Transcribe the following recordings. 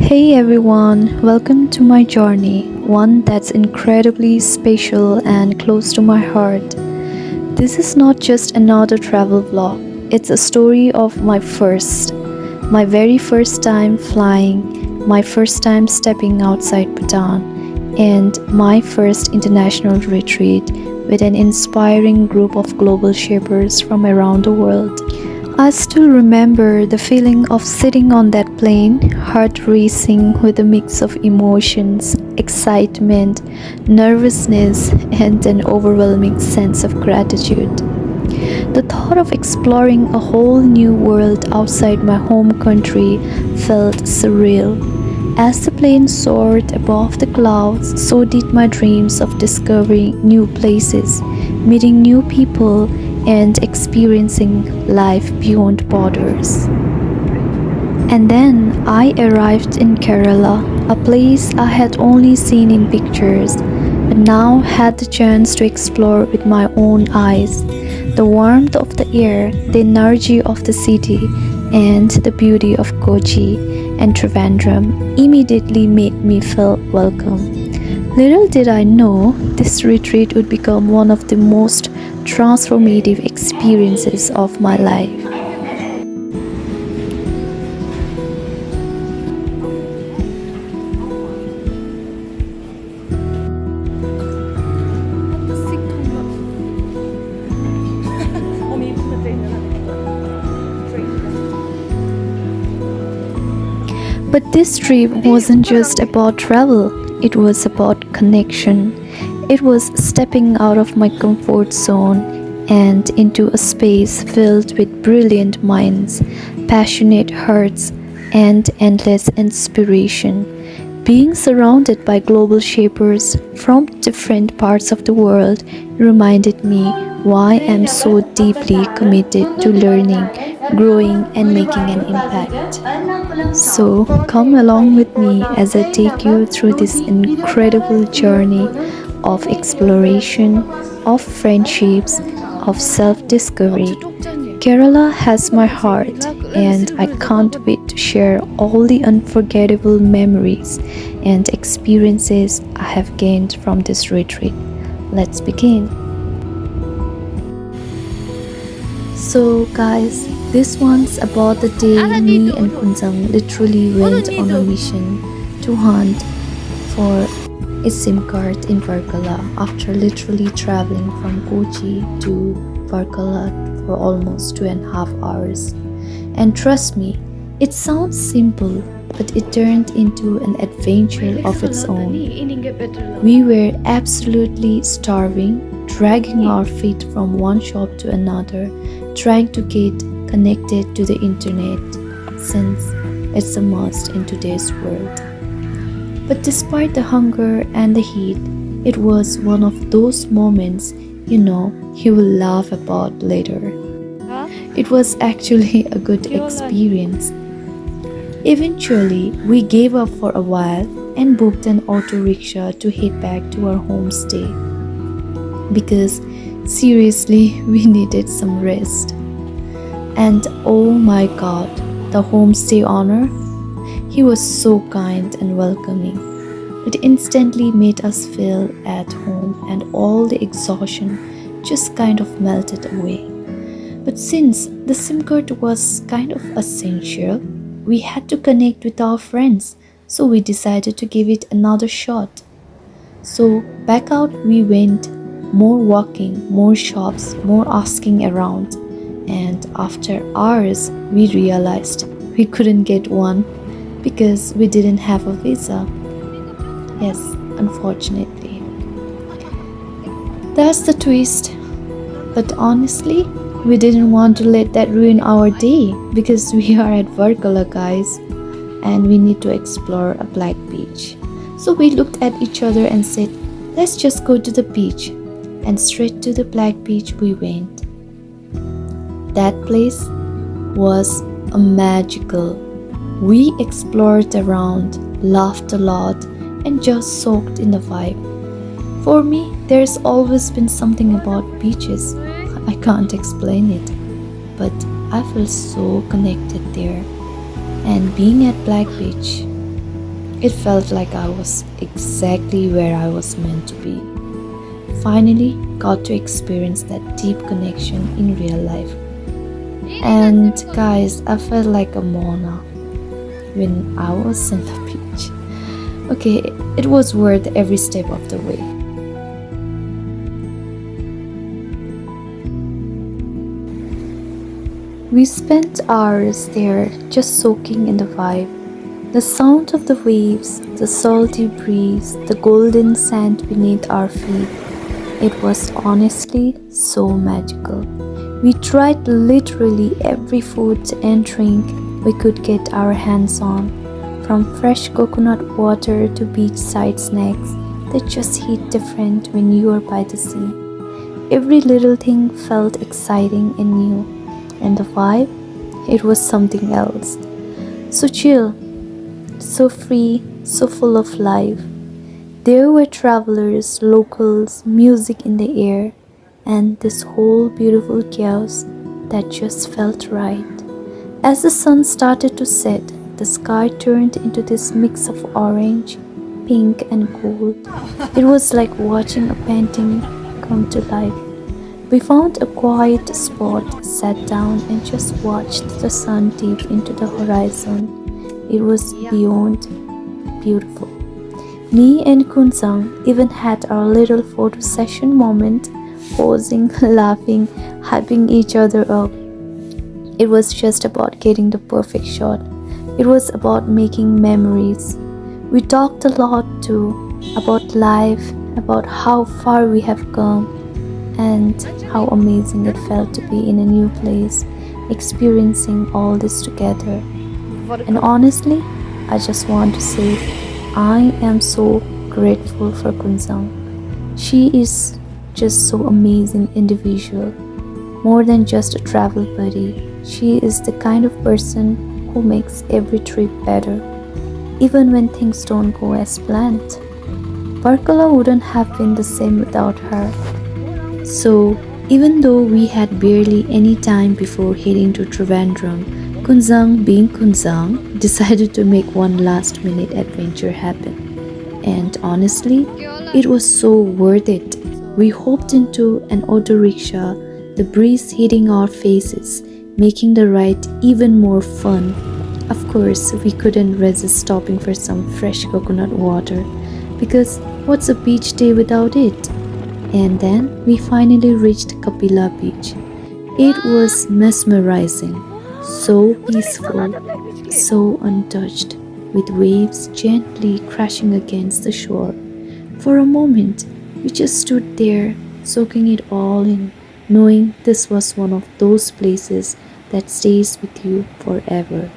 Hey everyone, welcome to my journey, one that's incredibly special and close to my heart. This is not just another travel vlog, it's a story of my very first time flying, my first time stepping outside Bhutan, and my first international retreat with an inspiring group of global shapers from around the world. I still remember the feeling of sitting on that plane, heart racing with a mix of emotions, excitement, nervousness, and an overwhelming sense of gratitude. The thought of exploring a whole new world outside my home country felt surreal. As the plane soared above the clouds, so did my dreams of discovering new places, meeting new people, and experiencing life beyond borders. And then I arrived in Kerala, a place I had only seen in pictures, but now had the chance to explore with my own eyes. The warmth of the air, the energy of the city, and the beauty of Kochi and Trivandrum immediately made me feel welcome. Little did I know this retreat would become one of the most transformative experiences of my life. But this trip wasn't just about travel, it was about connection. It was stepping out of my comfort zone and into a space filled with brilliant minds, passionate hearts, and endless inspiration. Being surrounded by global shapers from different parts of the world reminded me why I'm so deeply committed to learning, growing, and making an impact. So, come along with me as I take you through this incredible journey of exploration, of friendships, of self discovery. Kerala has my heart, and I can't wait to share all the unforgettable memories and experiences I have gained from this retreat. Let's begin. So, guys, this one's about the day me and Kunzang literally went on a mission to hunt for a SIM card in Varkala after literally traveling from Kochi to Varkala for almost 2.5 hours. And trust me, it sounds simple, but it turned into an adventure of its own. We were absolutely starving, dragging our feet from one shop to another, trying to get connected to the internet since it's a must in today's world. But despite the hunger and the heat, it was one of those moments you will laugh about later. It was actually a good experience. Eventually, we gave up for a while and booked an auto rickshaw to head back to our homestay. Because seriously, we needed some rest. And oh my god, the homestay owner, he was so kind and welcoming. It instantly made us feel at home and all the exhaustion just kind of melted away. But since the SIM card was kind of essential, we had to connect with our friends, so we decided to give it another shot. So back out we went, more walking, more shops, more asking around. And after hours, we realized we couldn't get one because we didn't have a visa. Yes, unfortunately. That's the twist. But honestly, we didn't want to let that ruin our day because we are at Varkala, guys, and we need to explore a black beach. So we looked at each other and said, let's just go to the beach. And straight to the black beach we went. That place was magical. We explored around, laughed a lot, and just soaked in the vibe. For me, there's always been something about beaches. I can't explain it, but I feel so connected there. And being at Black Beach, It felt like I was exactly where I was meant to be. Finally, got to experience that deep connection in real life. And guys, I felt like a Mona when I was in the beach. Okay, it was worth every step of the way. We spent hours there just soaking in the vibe. The sound of the waves, the salty breeze, the golden sand beneath our feet. It was honestly so magical. We tried literally every food and drink we could get our hands on, from fresh coconut water to beachside snacks that just hit different when you are by the sea. Every little thing felt exciting and new, and the vibe, it was something else. So chill, so free, so full of life. There were travelers, locals, music in the air, and this whole beautiful chaos that just felt right. As the sun started to set, the sky turned into this mix of orange, pink, and gold. It was like watching a painting come to life. We found a quiet spot, sat down, and just watched the sun dip into the horizon. It was beyond beautiful. Me and Kunzang even had our little photo session moment, posing, laughing, hyping each other up. It was just about getting the perfect shot. It was about making memories. We talked a lot too, about life, about how far we have come, and how amazing it felt to be in a new place, experiencing all this together. And honestly, I just want to say I am so grateful for Kunzang. She is just so amazing individual. More than just a travel buddy, she is the kind of person who makes every trip better, even when things don't go as planned. Barkala wouldn't have been the same without her. So, even though we had barely any time before heading to Trivandrum, Kunzang, being Kunzang, decided to make one last-minute adventure happen. And honestly, it was so worth it. We hopped into an auto rickshaw, the breeze hitting our faces, making the ride even more fun. Of course, we couldn't resist stopping for some fresh coconut water, because what's a beach day without it? And then we finally reached Kapila Beach. It was mesmerizing, so peaceful, so untouched, with waves gently crashing against the shore. For a moment, we just stood there, soaking it all in, knowing this was one of those places that stays with you forever.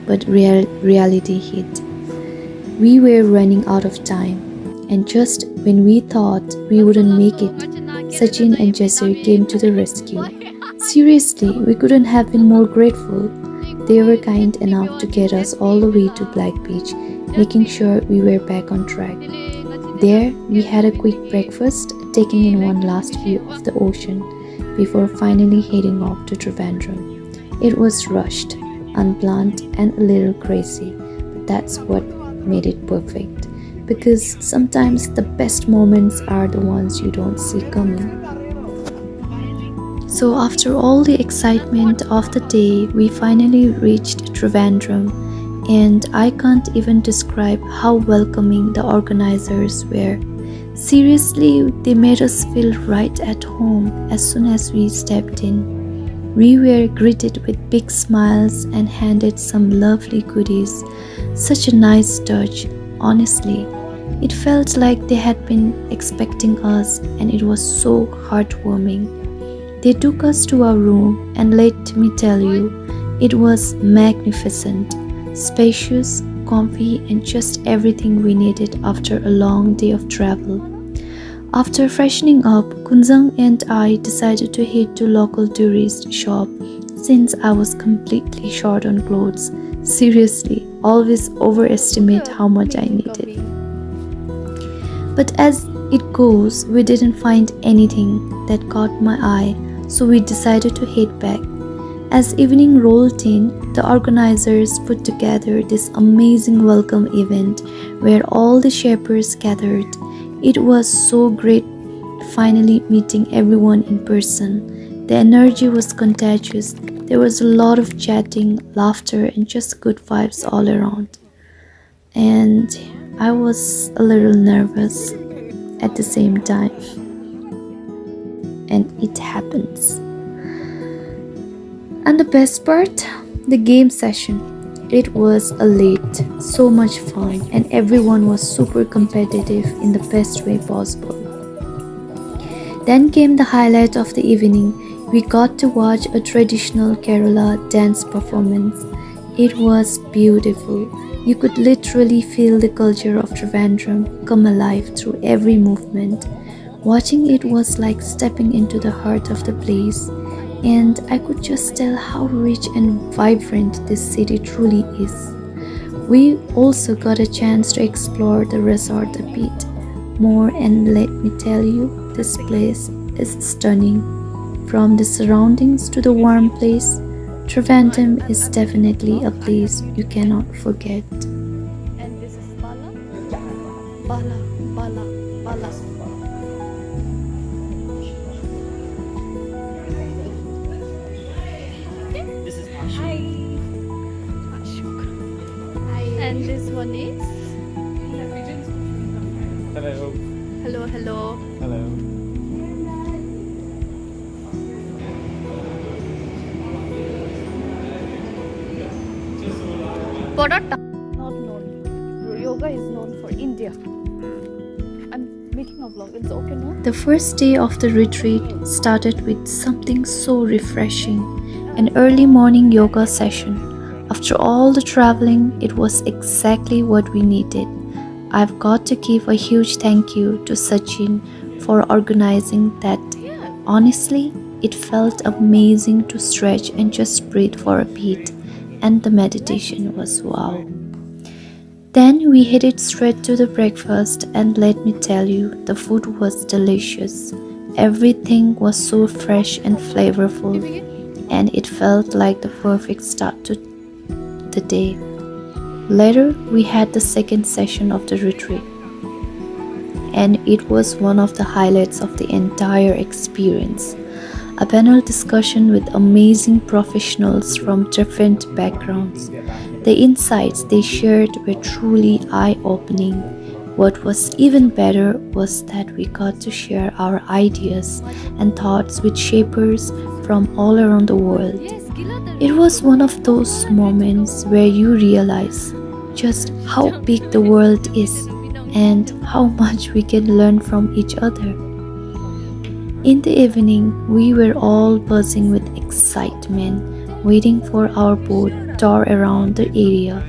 But reality hit. We were running out of time. And just when we thought we wouldn't make it, Sachin and Jasser came to the rescue. Seriously, we couldn't have been more grateful. They were kind enough to get us all the way to Black Beach, making sure we were back on track. There, we had a quick breakfast, taking in one last view of the ocean, before finally heading off to Trivandrum. It was rushed, unplanned, and a little crazy, but that's what made it perfect. Because sometimes the best moments are the ones you don't see coming. So after all the excitement of the day, we finally reached Trivandrum, and I can't even describe how welcoming the organizers were. Seriously, they made us feel right at home as soon as we stepped in. We were greeted with big smiles and handed some lovely goodies. Such a nice touch, honestly. It felt like they had been expecting us, and it was so heartwarming. They took us to our room, and let me tell you, it was magnificent, spacious, comfy, and just everything we needed after a long day of travel. After freshening up, Kunzang and I decided to head to local tourist shop since I was completely short on clothes. Seriously, always overestimate how much I needed. But as it goes, we didn't find anything that caught my eye, so we decided to head back. As evening rolled in, the organizers put together this amazing welcome event where all the shapers gathered. It was so great finally meeting everyone in person. The energy was contagious. There was a lot of chatting, laughter, and just good vibes all around. And I was a little nervous at the same time, and it happens. And the best part, the game session. It was a late, so much fun, and everyone was super competitive in the best way possible. Then came the highlight of the evening. We got to watch a traditional Kerala dance performance. It was beautiful. You could literally feel the culture of Trivandrum come alive through every movement. Watching it was like stepping into the heart of the place, and I could just tell how rich and vibrant this city truly is. We also got a chance to explore the resort a bit more, and let me tell you, this place is stunning. From the surroundings to the warm place, Trivandrum is definitely a place you cannot forget. And this is Bala. Bala, Bala, Bala. This is Hi. Ashok. Hi. And this one is. Hello. Hello, hello. Hello. Paratha. Not known. Yoga is known for India. I'm making a vlog. It's okay, no? The first day of the retreat started with something so refreshing, an early morning yoga session. After all the traveling, it was exactly what we needed. I've got to give a huge thank you to Sachin for organizing that. Honestly, it felt amazing to stretch and just breathe for a bit, and the meditation was wow. Then we headed straight to the breakfast, and let me tell you, the food was delicious. Everything was so fresh and flavorful, and it felt like the perfect start to the day. Later, we had the second session of the retreat, and it was one of the highlights of the entire experience. A panel discussion with amazing professionals from different backgrounds. The insights they shared were truly eye-opening. What was even better was that we got to share our ideas and thoughts with shapers from all around the world. It was one of those moments where you realize just how big the world is and how much we can learn from each other. In the evening, we were all buzzing with excitement, waiting for our boat tour around the area.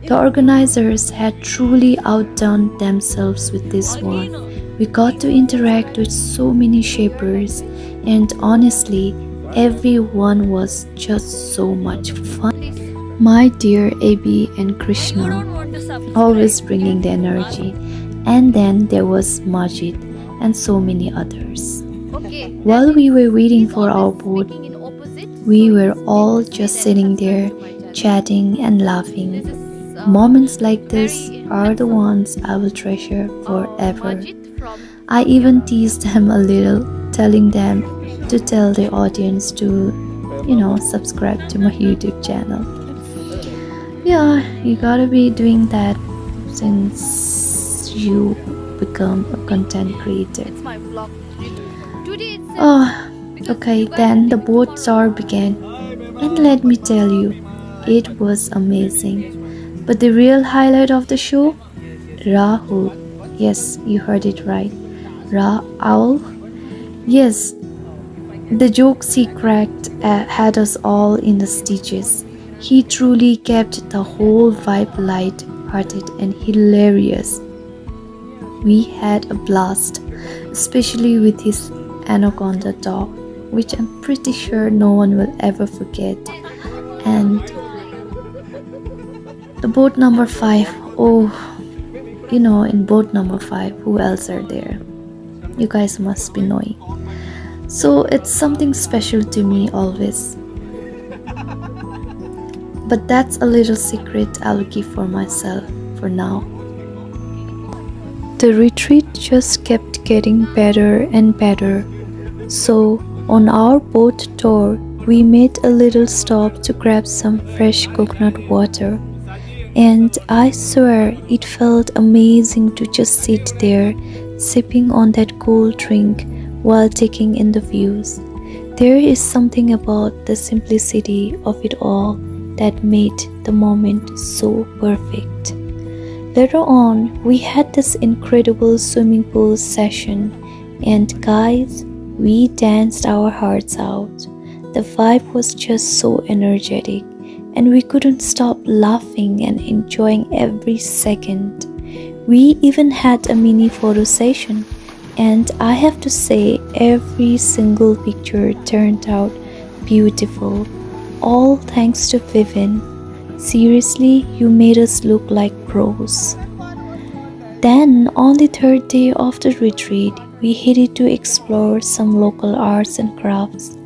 The organizers had truly outdone themselves with this one. We got to interact with so many shapers, and honestly, everyone was just so much fun. My dear Abby and Krishna, always bringing the energy. And then there was Majid and so many others. While we were waiting for our boat, we were all just sitting there, chatting and laughing. Moments like this are the ones I will treasure forever. I even teased them a little, telling them to tell the audience to, subscribe to my YouTube channel. Yeah, you gotta be doing that since you become a content creator. It's my vlog. Today it's Oh, okay, then the boat tour began. And let me tell you, it was amazing. But the real highlight of the show? Rahul. Yes, you heard it right. Rahul. Yes, the jokes he cracked had us all in the stitches. He truly kept the whole vibe light-hearted and hilarious. We had a blast, especially with his anaconda dog, which I'm pretty sure no one will ever forget. And the boat number 5, oh, in boat number 5, who else are there? You guys must be knowing. So it's something special to me always. But that's a little secret I'll keep for myself for now. The retreat just kept getting better and better. So, on our boat tour, we made a little stop to grab some fresh coconut water. And I swear it felt amazing to just sit there, sipping on that cool drink while taking in the views. There is something about the simplicity of it all that made the moment so perfect. Later on, we had this incredible swimming pool session, and guys, we danced our hearts out. The vibe was just so energetic, and we couldn't stop laughing and enjoying every second. We even had a mini photo session, and I have to say, every single picture turned out beautiful, all thanks to Vivian. Seriously, you made us look like pros. Then, on the third day of the retreat, we headed to explore some local arts and crafts.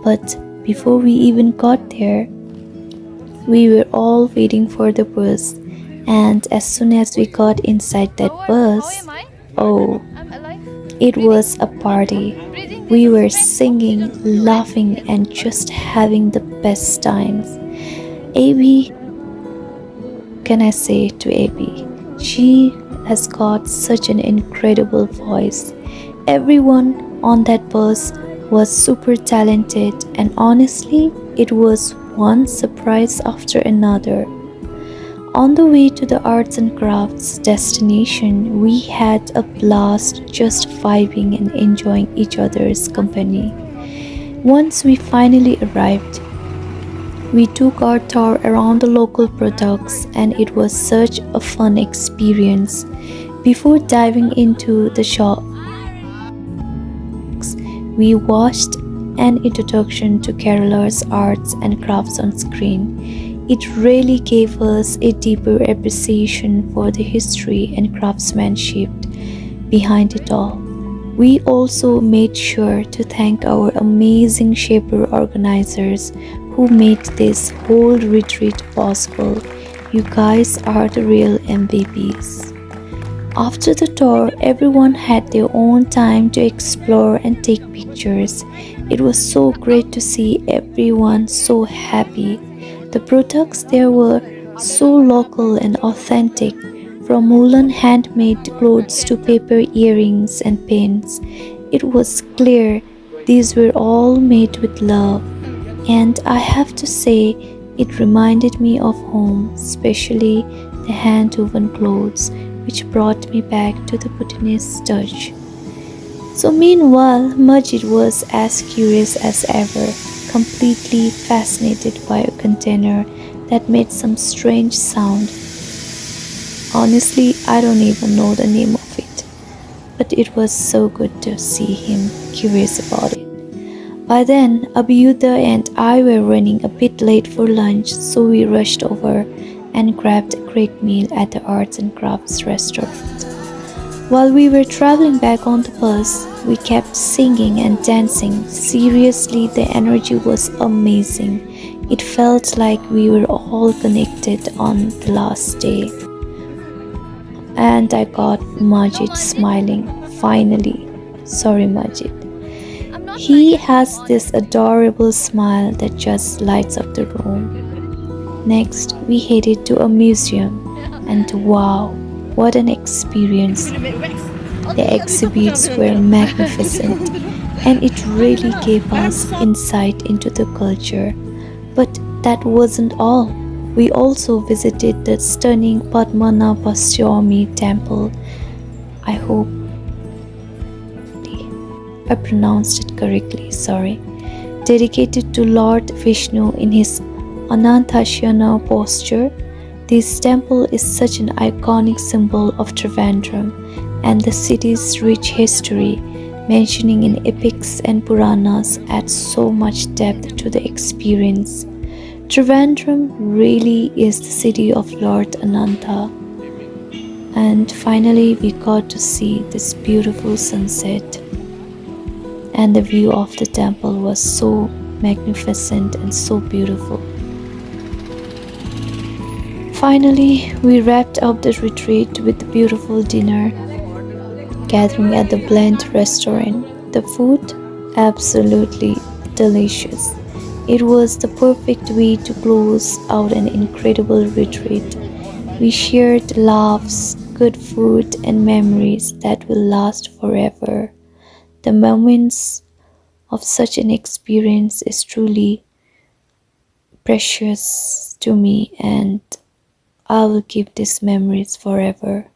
But before we even got there, we were all waiting for the bus, and as soon as we got inside that bus, oh, it was a party. We were singing, laughing, and just having the best times. Abby, can I say to Abby? She has got such an incredible voice. Everyone on that bus was super talented, and honestly, it was one surprise after another. On the way to the arts and crafts destination, we had a blast just vibing and enjoying each other's company. Once we finally arrived, we took our tour around the local products, and it was such a fun experience. Before diving into the shops, we watched an introduction to Kerala's arts and crafts on screen. It really gave us a deeper appreciation for the history and craftsmanship behind it all. We also made sure to thank our amazing shaper organizers who made this whole retreat possible. You guys are the real MVPs. After the tour, everyone had their own time to explore and take pictures. It was so great to see everyone so happy. The products there were so local and authentic, from woolen handmade clothes to paper earrings and pins. It was clear these were all made with love, and I have to say it reminded me of home, especially the hand-woven clothes, which brought me back to the Bhutanese touch. So meanwhile, Majid was as curious as ever, completely fascinated by a container that made some strange sound. Honestly, I don't even know the name of it, but it was so good to see him curious about it. By then, Abhyuda and I were running a bit late for lunch, so we rushed over and grabbed a great meal at the Arts and Crafts restaurant. While we were traveling back on the bus, we kept singing and dancing. Seriously, the energy was amazing. It felt like we were all connected on the last day. And I got Majid smiling, finally. Sorry, Majid. He has this adorable smile that just lights up the room. Next, we headed to a museum, and wow, what an experience. The exhibits were magnificent, and it really gave us insight into the culture. But that wasn't all. We also visited the stunning Padmanabhaswamy temple. I hope I pronounced it correctly, sorry. Dedicated to Lord Vishnu in his Ananthashyana posture. This temple is such an iconic symbol of Trivandrum and the city's rich history, mentioning in epics and Puranas adds so much depth to the experience. Trivandrum really is the city of Lord Ananta. And finally, we got to see this beautiful sunset. And the view of the temple was so magnificent and so beautiful. Finally, we wrapped up the retreat with a beautiful dinner, gathering at the Blend restaurant. The food, absolutely delicious. It was the perfect way to close out an incredible retreat. We shared laughs, good food, and memories that will last forever. The moments of such an experience is truly precious to me, and I will keep these memories forever.